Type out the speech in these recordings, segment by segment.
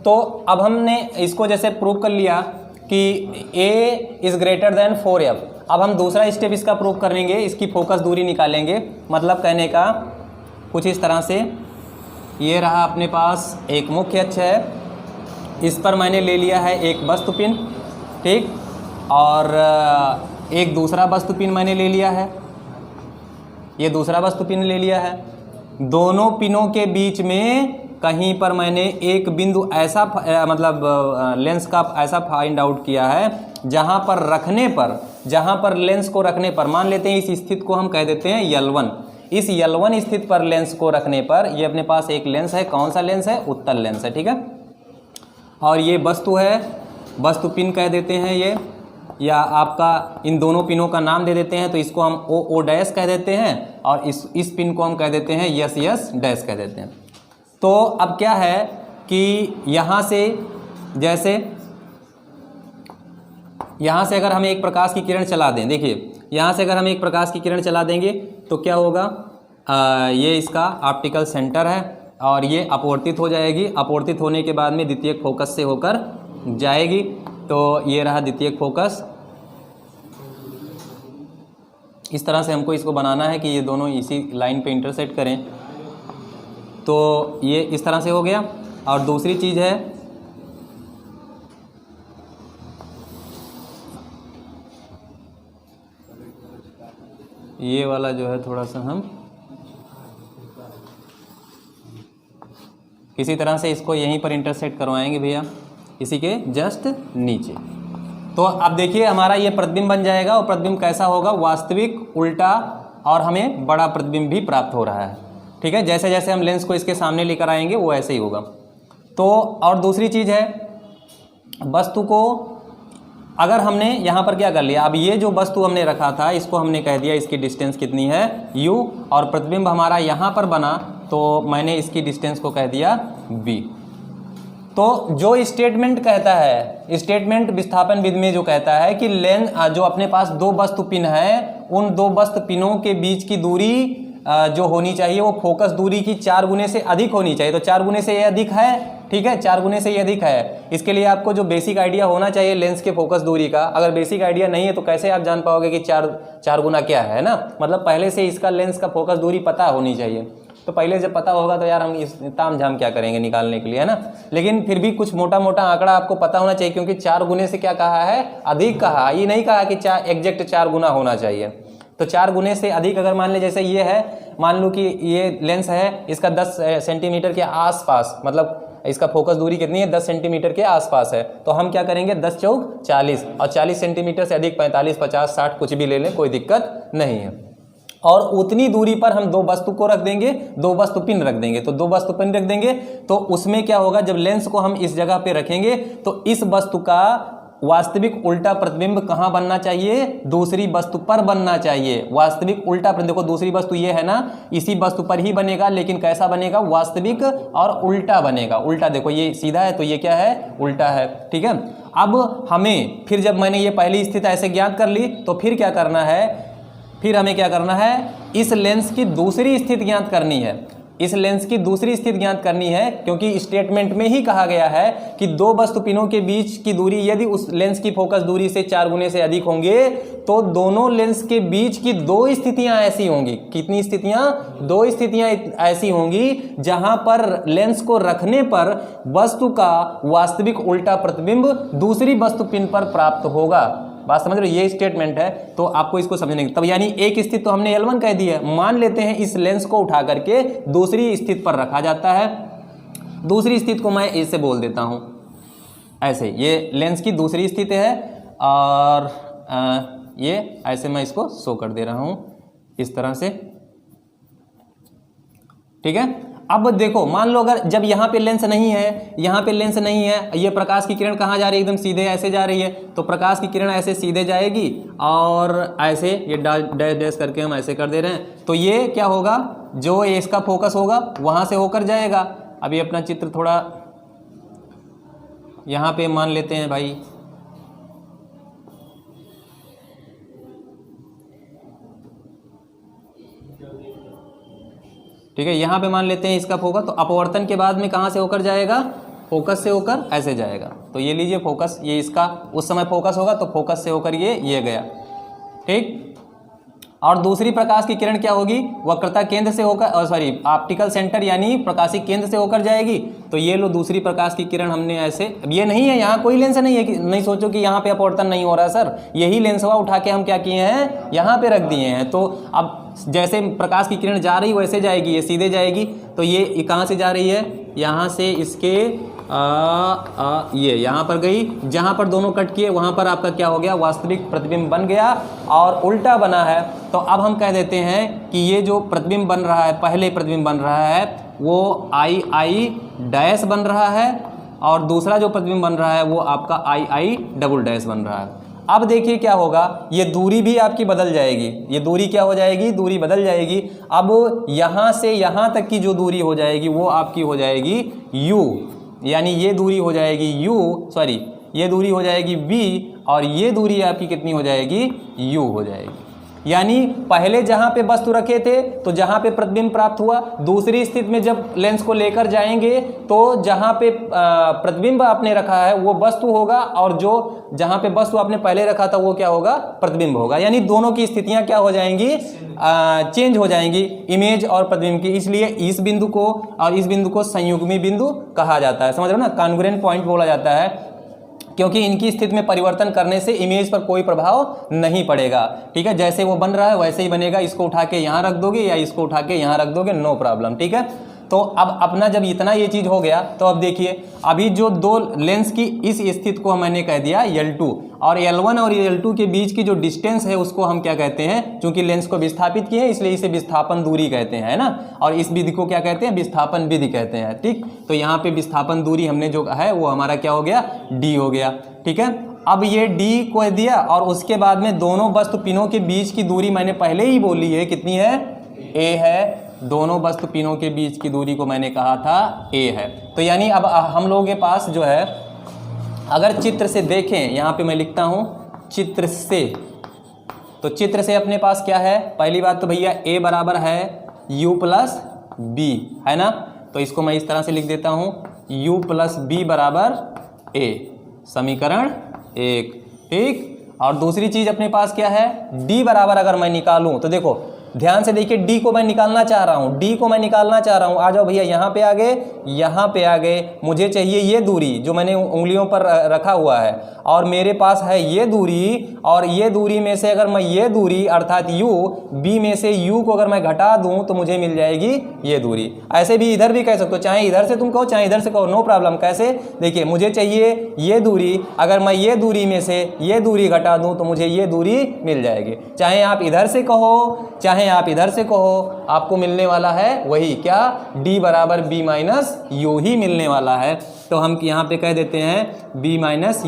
तो अब हमने इसको जैसे प्रूव कर लिया कि a is greater than 4f। अब हम दूसरा स्टेप इसका प्रूव करेंगे, इसकी फोकस दूरी निकालेंगे। मतलब कहने का कुछ इस तरह से, ये रहा अपने पास एक मुख्य अक्ष है, इस पर मैंने ले लिया है एक वस्तु पिन, ठीक, और एक दूसरा वस्तु पिन मैंने ले लिया है, ये दूसरा वस्तु पिन ले लिया है। दोनों पिनों के बीच में कहीं पर मैंने एक बिंदु ऐसा मतलब लेंस का ऐसा फाइंड आउट किया है जहां पर लेंस को रखने पर, मान लेते हैं इस स्थिति को हम कह देते हैं L1। इस L1 स्थिति पर लेंस को रखने पर ये अपने पास एक लेंस है, कौन सा लेंस है, उत्तल लेंस है, ठीक है। और ये वस्तु है, वस्तु पिन कह देते हैं ये, या आपका इन दोनों पिनों का नाम दे देते हैं, तो इसको हम O डैश कह देते हैं और इस पिन को हम कह देते हैं S डैश कह देते हैं। तो अब क्या है कि यहाँ से जैसे यहाँ से अगर हम एक प्रकाश की किरण चला दें, देखिए यहाँ से अगर हम एक प्रकाश की किरण चला देंगे तो क्या होगा, ये इसका ऑप्टिकल सेंटर है और ये अपवर्तित हो जाएगी। अपवर्तित होने के बाद में द्वितीयक फोकस से होकर जाएगी। तो ये रहा द्वितीयक फोकस। इस तरह से हमको इसको बनाना है कि ये दोनों इसी लाइन पे इंटरसेक्ट करें। तो ये इस तरह से हो गया। और दूसरी चीज़ है, ये वाला जो है थोड़ा सा हम किसी तरह से इसको यहीं पर इंटरसेक्ट करवाएंगे भैया, इसी के जस्ट नीचे। तो अब देखिए हमारा ये प्रतिबिंब बन जाएगा। और प्रतिबिंब कैसा होगा, वास्तविक, उल्टा, और हमें बड़ा प्रतिबिंब भी प्राप्त हो रहा है, ठीक है। जैसे जैसे हम लेंस को इसके सामने लेकर आएंगे वो ऐसे ही होगा। तो और दूसरी चीज़ है, वस्तु को अगर हमने यहाँ पर क्या कर लिया, अब ये जो वस्तु हमने रखा था इसको हमने कह दिया इसकी डिस्टेंस कितनी है u, और प्रतिबिंब हमारा यहाँ पर बना तो मैंने इसकी डिस्टेंस को कह दिया v। तो जो स्टेटमेंट कहता है, स्टेटमेंट विस्थापन विधि में जो कहता है कि लेंस जो अपने पास दो वस्तु पिन है, उन दो वस्तु पिनों के बीच की दूरी जो होनी चाहिए वो फोकस दूरी की 4 गुने से अधिक होनी चाहिए। तो 4 गुने से ये अधिक है, ठीक है, 4 गुने से ये अधिक है। इसके लिए आपको जो बेसिक आइडिया होना चाहिए लेंस के फोकस दूरी का, अगर बेसिक आइडिया नहीं है तो कैसे आप जान पाओगे कि 4 गुना क्या है ना। मतलब पहले से इसका लेंस का फोकस दूरी पता होनी चाहिए। तो पहले जब पता होगा तो यार हम इस ताम झाम क्या करेंगे निकालने के लिए, है ना। लेकिन फिर भी कुछ मोटा मोटा आंकड़ा आपको पता होना चाहिए, क्योंकि 4 गुने से क्या कहा है, अधिक कहा, ये नहीं कहा कि एग्जैक्ट 4 गुना होना चाहिए। तो 4 गुने से अधिक अगर मान ले, जैसे ये है, मान लो कि ये लेंस है, इसका 10 सेंटीमीटर के आसपास, मतलब इसका फोकस दूरी कितनी है, 10 सेंटीमीटर के आसपास है। तो हम क्या करेंगे, 10 चौक 40, और 40 सेंटीमीटर से अधिक 45, 50, 60 कुछ भी ले लें, कोई दिक्कत नहीं है। और उतनी दूरी पर हम दो वस्तु को रख देंगे, दो वस्तु पिन रख देंगे। तो दो वस्तु पिन रख देंगे तो उसमें क्या होगा, जब लेंस को हम इस जगह पे रखेंगे तो इस वस्तु का वास्तविक उल्टा प्रतिबिंब कहाँ बनना चाहिए, दूसरी वस्तु पर बनना चाहिए। वास्तविक उल्टा प्रतिबिंब, देखो दूसरी वस्तु ये है ना, इसी वस्तु पर ही बनेगा, लेकिन कैसा बनेगा, वास्तविक और उल्टा बनेगा। उल्टा देखो ये सीधा है तो ये क्या है, उल्टा है, ठीक है। अब हमें फिर जब मैंने ये पहली स्थिति ऐसे ज्ञात कर ली तो फिर क्या करना है, फिर हमें क्या करना है, इस लेंस की दूसरी स्थिति ज्ञात करनी है। इस लेंस की दूसरी स्थिति ज्ञात करनी है, क्योंकि स्टेटमेंट में ही कहा गया है कि दो वस्तु पिनों के बीच की दूरी यदि उस लेंस की फोकस दूरी से 4 गुने से अधिक होंगे तो दोनों लेंस के बीच की दो स्थितियां ऐसी होंगी। कितनी स्थितियां, 2 स्थितियां ऐसी होंगी जहां पर लेंस को रखने पर वस्तु का वास्तविक उल्टा प्रतिबिंब दूसरी वस्तु पिन पर प्राप्त होगा। बात समझ रहे हो, ये स्टेटमेंट है। तो आपको इसको समझने की, तब यानी एक स्थिति तो हमने L1 कह दी है। मान लेते हैं इस लेंस को उठा करके दूसरी स्थिति पर रखा जाता है। दूसरी स्थिति को मैं ऐसे बोल देता हूं, ऐसे, ये लेंस की दूसरी स्थिति है और ये ऐसे मैं इसको शो कर दे रहा हूं इस तरह से, ठीक है। अब देखो, मान लो अगर जब यहाँ पे लेंस नहीं है, यहाँ पे लेंस नहीं है, ये प्रकाश की किरण कहाँ जा रही है, एकदम सीधे ऐसे जा रही है। तो प्रकाश की किरण ऐसे सीधे जाएगी और ऐसे ये डैश डैश करके हम ऐसे कर दे रहे हैं। तो ये क्या होगा, जो इसका फोकस होगा वहाँ से होकर जाएगा। अभी अपना चित्र थोड़ा यहाँ पे मान लेते हैं भाई, ठीक है। यहाँ पे मान लेते हैं इसका फोकस, तो अपवर्तन के बाद में कहाँ से होकर जाएगा, फोकस से होकर ऐसे जाएगा। तो ये लीजिए फोकस, ये इसका उस समय फोकस होगा तो फोकस से होकर ये गया, ठीक। और दूसरी प्रकाश की किरण क्या होगी, वक्रता केंद्र से होकर सॉरी ऑप्टिकल सेंटर यानी प्रकाशिक केंद्र से होकर जाएगी। तो ये लो दूसरी प्रकाश की किरण हमने ऐसे, अब ये नहीं है यहाँ कोई लेंस नहीं है कि नहीं सोचो कि यहाँ पे अपवर्तन नहीं हो रहा सर, यही लेंस हुआ उठा के हम क्या किए हैं यहाँ पे रख दिए हैं। तो अब जैसे प्रकाश की किरण जा रही वैसे जाएगी, ये सीधे जाएगी। तो ये कहाँ से जा रही है, यहाँ से इसके ये यहाँ पर गई, जहाँ पर दोनों कट किए वहाँ पर आपका क्या हो गया, वास्तविक प्रतिबिंब बन गया और उल्टा बना है। तो अब हम कह देते हैं कि ये जो प्रतिबिंब बन रहा है, पहले प्रतिबिंब बन रहा है वो आई डैश बन रहा है और दूसरा जो प्रतिबिंब बन रहा है वो आपका आई डबल डैश बन रहा है। अब देखिए क्या होगा, ये दूरी भी आपकी बदल जाएगी, ये दूरी क्या हो जाएगी, दूरी बदल जाएगी। अब यहाँ से यहाँ तक की जो दूरी हो जाएगी वो आपकी हो जाएगी u, यानी ये दूरी हो जाएगी ये दूरी हो जाएगी v और ये दूरी आपकी कितनी हो जाएगी, u हो जाएगी। यानी पहले जहाँ पे वस्तु रखे थे तो जहाँ पे प्रतिबिंब प्राप्त हुआ, दूसरी स्थिति में जब लेंस को लेकर जाएंगे तो जहाँ पे प्रतिबिंब आपने रखा है वो वस्तु होगा और जो जहाँ पे वस्तु आपने पहले रखा था वो क्या होगा, प्रतिबिंब होगा। यानी दोनों की स्थितियाँ क्या हो जाएंगी, चेंज हो जाएंगी, इमेज और प्रतिबिंब की। इसलिए इस बिंदु को और इस बिंदु को संयुग्मी बिंदु कहा जाता है, समझ रहे हो ना, कॉन्ग्रुएंट पॉइंट बोला जाता है, क्योंकि इनकी स्थिति में परिवर्तन करने से इमेज पर कोई प्रभाव नहीं पड़ेगा। ठीक है, जैसे वो बन रहा है वैसे ही बनेगा। इसको उठा के यहाँ रख दोगे या इसको उठा के यहाँ रख दोगे, नो प्रॉब्लम। ठीक है, तो अब अपना जब इतना ये चीज हो गया तो अब देखिए, अभी जो दो लेंस की इस स्थिति को मैंने कह दिया L2 और L1 और L2 के बीच की जो डिस्टेंस है उसको हम क्या कहते हैं, क्योंकि लेंस को विस्थापित किए हैं इसलिए इसे विस्थापन दूरी कहते हैं, है ना। और इस विधि को क्या कहते हैं, विस्थापन विधि कहते हैं। ठीक, तो यहाँ पे विस्थापन दूरी हमने जो है वो हमारा क्या हो गया, D हो गया। ठीक है, अब ये D को दिया और उसके बाद में दोनों वस्तु पिनों के बीच की दूरी मैंने पहले ही बोली है, कितनी है, A है। दोनों वस्तु पिनों के बीच की दूरी को मैंने कहा था A है। तो यानी अब हम लोगों के पास जो है, अगर चित्र से देखें, यहाँ पे मैं लिखता हूँ चित्र से, तो चित्र से अपने पास क्या है, पहली बात तो भैया A बराबर है U प्लस B, है ना। तो इसको मैं इस तरह से लिख देता हूँ, U प्लस B बराबर A, समीकरण 1। ठीक, और दूसरी चीज अपने पास क्या है, D बराबर अगर मैं निकालूं तो देखो ध्यान से देखिए, D को मैं निकालना चाह रहा हूँ, D को मैं निकालना चाह रहा हूँ। आ जाओ भैया, यहाँ पे आ गए, यहाँ पे आ गए। मुझे चाहिए ये दूरी जो मैंने उंगलियों पर रखा हुआ है और मेरे पास है ये दूरी, और ये दूरी में से अगर मैं ये दूरी अर्थात U, B में से U को अगर मैं घटा दूँ तो मुझे मिल जाएगी ये दूरी। ऐसे भी इधर भी कह सकते हो, चाहे इधर से तुम कहो चाहे इधर से कहो, नो प्रॉब्लम। कैसे, देखिए मुझे चाहिए ये दूरी, अगर मैं ये दूरी में से ये दूरी घटा दूँ तो मुझे ये दूरी मिल जाएगी। चाहे आप इधर से कहो चाहे आप इधर से कहो, आपको मिलने वाला है वही, क्या, D बराबर B माइनस U ही मिलने वाला है। तो हम यहाँ पे कह देते हैं B माइनस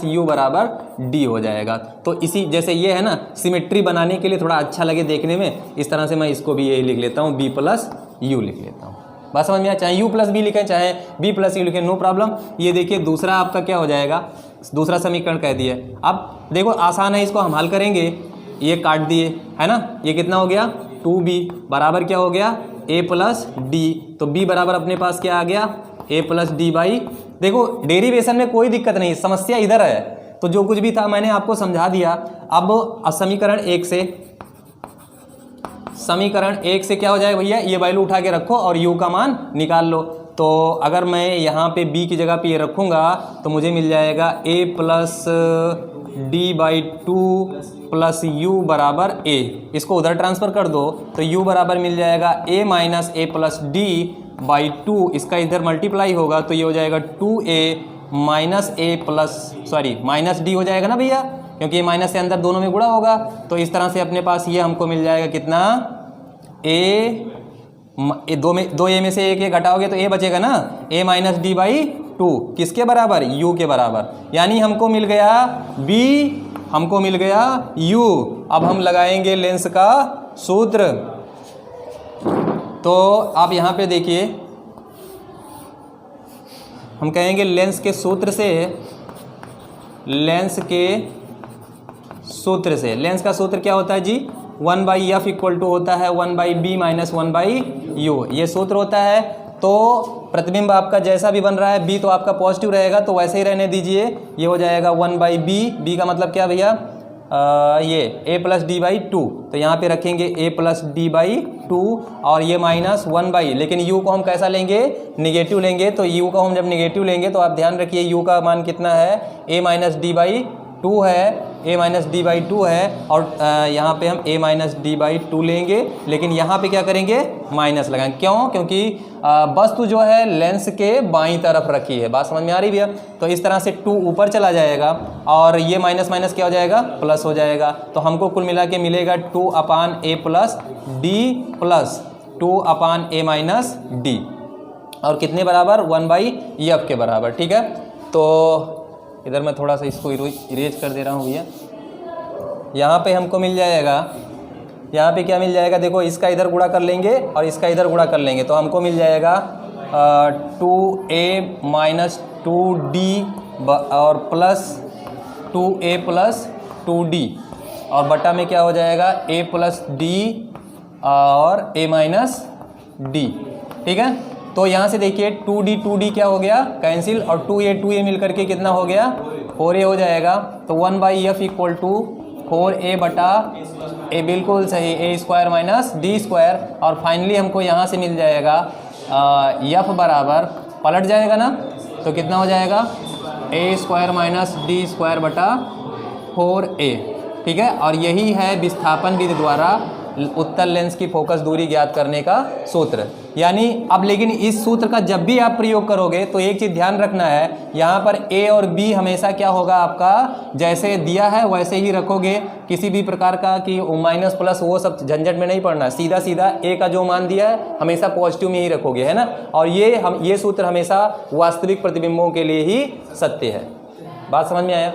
U बराबर D हो जाएगा। तो इसी जैसे ये है ना, सिमेट्री बनाने के लिए थोड़ा अच्छा लगे देखने में, इस तरह से मैं इसको भी यही लिख लेता हूँ, B प्लस U लिख लेता हूँ। बस समझ में आया, चाहे U प्लस B लिखें चाहे B प्लस U लिखें, नो प्रॉब्लम। ये देखिए दूसरा आपका क्या हो जाएगा, दूसरा समीकरण कह दिए। अब देखो आसान है, इसको हम हल करेंगे, ये काट दिए, है ना। ये कितना हो गया, 2B बराबर क्या हो गया, A प्लस D। तो B बराबर अपने पास क्या आ गया, A प्लस D बाई, देखो डेरिवेशन में कोई दिक्कत नहीं, समस्या इधर है। तो जो कुछ भी था मैंने आपको समझा दिया। अब समीकरण 1 से क्या हो जाएगा भैया, ये वैल्यू उठा के रखो और U का मान निकाल लो। तो अगर मैं यहाँ पे B की जगह पे ये रखूँगा तो मुझे मिल जाएगा A plus D by 2 plus U बराबर A। इसको उधर ट्रांसफ़र कर दो तो U बराबर मिल जाएगा A minus A plus D by 2, इसका इधर मल्टीप्लाई होगा तो ये हो जाएगा 2A minus A plus minus D हो जाएगा ना भैया, क्योंकि ये माइनस से अंदर दोनों में गुणा होगा। तो इस तरह से अपने पास ये हमको मिल जाएगा कितना, दो A में से एक A घटाओगे तो A बचेगा ना, A माइनस D बाई 2 किसके बराबर, U के बराबर। यानी हमको मिल गया B, हमको मिल गया U। अब हम लगाएंगे लेंस का सूत्र। तो आप यहाँ पे देखिए, हम कहेंगे लेंस के सूत्र से, लेंस का सूत्र क्या होता है जी, 1/f इक्वल टू होता है 1/b माइनस 1/u, ये सूत्र होता है। तो प्रतिबिंब आपका जैसा भी बन रहा है, b तो आपका पॉजिटिव रहेगा, तो वैसे ही रहने दीजिए। ये हो जाएगा 1/b, b का मतलब क्या भैया, ये a plus D by two, तो यहाँ पे रखेंगे a plus D by two, और ये माइनस 1/, लेकिन u को हम कैसा लेंगे, निगेटिव लेंगे। तो u को हम जब निगेटिव लेंगे तो आप ध्यान रखिए u का मान कितना है, a minus D by two है, a minus D by two है, और यहाँ पे हम a minus D by two लेंगे, लेकिन यहाँ पे क्या करेंगे, माइनस लगाएंगे। क्यों, क्योंकि वस्तु जो है लेंस के बाईं तरफ रखी है। बात समझ में आ रही भैया। तो इस तरह से 2 ऊपर चला जाएगा और ये माइनस माइनस क्या हो जाएगा, प्लस हो जाएगा। तो हमको कुल मिला के मिलेगा 2/a plus D plus 2/a minus D, और कितने बराबर, 1/f के बराबर। ठीक है, तो इधर मैं थोड़ा सा इसको इरेज कर दे रहा हूँ भैया। यहाँ पे हमको मिल जाएगा, यहाँ पे क्या मिल जाएगा, देखो इसका इधर गुणा कर लेंगे और इसका इधर गुणा कर लेंगे, तो हमको मिल जाएगा 2a माइनस 2d और प्लस 2a प्लस 2d, और बटा में क्या हो जाएगा, a प्लस d और a माइनस d। ठीक है, तो यहाँ से देखिए 2d क्या हो गया, कैंसिल, और 2a मिल करके कितना हो गया, 4a हो जाएगा। तो 1/f इक्वल टू 4a बटा a, बिल्कुल सही, a square minus d square, और फाइनली हमको यहाँ से मिल जाएगा f बराबर, पलट जाएगा ना, तो कितना हो जाएगा, a square minus d square बटा 4a। ठीक है, और यही है विस्थापन विधि द्वारा उत्तल लेंस की फोकस दूरी ज्ञात करने का सूत्र। यानी अब लेकिन इस सूत्र का जब भी आप प्रयोग करोगे तो एक चीज़ ध्यान रखना है, यहाँ पर a और b हमेशा क्या होगा, आपका जैसे दिया है वैसे ही रखोगे। किसी भी प्रकार का कि माइनस प्लस वो सब झंझट में नहीं पड़ना, सीधा सीधा a का जो मान दिया है हमेशा पॉजिटिव में ही रखोगे, है ना। और ये सूत्र हमेशा वास्तविक प्रतिबिंबों के लिए ही सत्य है। बात समझ में आया।